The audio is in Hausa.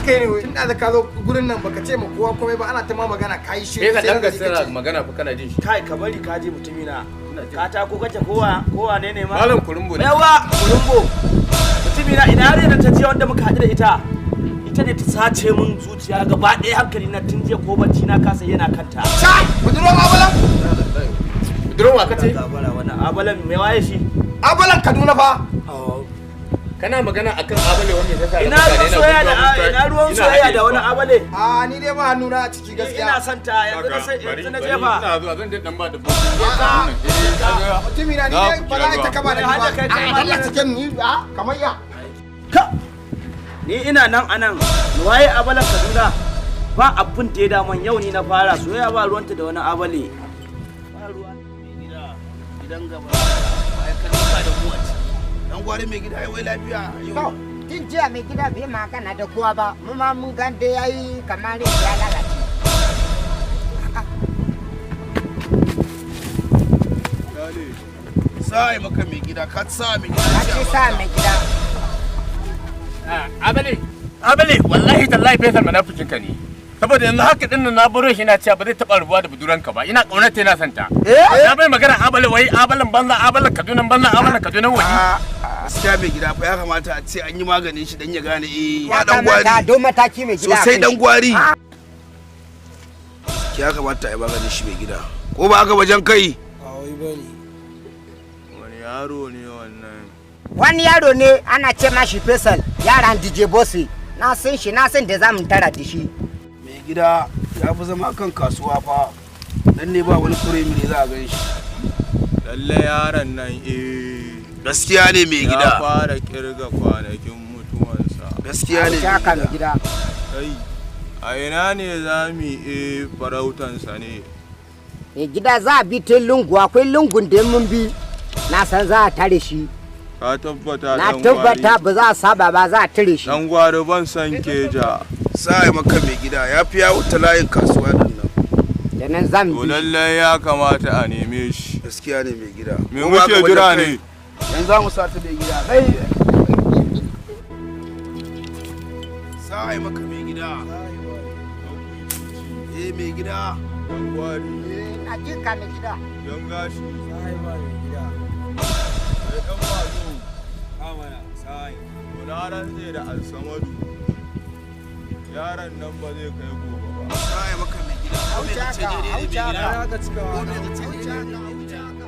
kai ne wai tun da ka zo gurin nan baka ce ma kowa komai ba ana ta ma magana kai shi sai ka danga sai magana fa kana jin shi kai ka bari ka je mutumina ka ta ko kace kowa ne ma malam kurumbo ne yawa kurumbo mutumina ina yare da ta je wanda muka haɗu da ita ne ta sace min zuciya gaba ɗaya hankali na tun jiya ko bacci na kasa yana kanta sai budurwan abalan budurwa kace wannan abalan me waye shi Abalan Kaduna fa kana magana akan abale wanda ya sa ina ruwan soyayya da wani abale a ni dai ba hannuna a ciki gaskiya ina son ta yanzu na jefa ina zuwa zan je dan ba da mutumi na ni dai ba za ta kaba da ni ba Allah cikin ni kamar ya ka ni ina nan anan waye abalan Kaduna ba abin da ya daman yau ni na fara soyayya ba ruwanta da wani abale ba ruwan gida gidan gaba ai kan ka da mu dan gwari mai gida ai wai lafiya to tun jiya mai gida bai magana da kowa ba mu ma mun gan da yayi kamar ya lalace dale sai maka mai gida ka sa mai gida ka sa mai gida abale wallahi tallahi fesal munafikin ka ne saboda yanzu haka din nan na baro shi na cewa ba zai taba rubuwa da buduranka ba ina kaunar ta ina santa na bai magana abale wai abalan banza abalan Kaduna banza abalan Kaduna wani gaskiya mai gida fa ya kamata a ce an yi maganin shi dan ya gane ya dan gwari don mataki mai gida sosai dan gwari ya kamata a yi maganin shi mai gida ko ba aka wajen kai wai bane wani yaro ne wannan wani yaro ne ana ce mashi Faisal yaran DJ Bossy na san shi na san da zamu tara da shi gida ya fi zama kan kasuwa fa dan ne ba wani kuremi ne za a gan shi lalle yaron nan gaskiya ne mai gida ya fara kirga kwanakin mutuwansa gaskiya ne mai gida kai a ina ne za mu farautansa ne mai gida za a bi ta lungu akwai lungun da mun bi na san za a tare shi ka tabbata na tabbata ba za a saba ba za a tare shi dan gwari ban san keja sai maka mai gida ya fi yawo ta layin kasuwa din nan da nan zan bi lallai ya kamata a neme shi gaskiya ne mai gida me muke jira ne yanzu za mu sata mai gida sai maka mai gida mai gida dan gwari na jika mai gida dan gashi sai mai gida sai dan wazo amana sai kunaran zai da alsamadu yaran nan ba zai kai gobe ba sai maka mai gida ko me kace daidai mai gida ka cika wa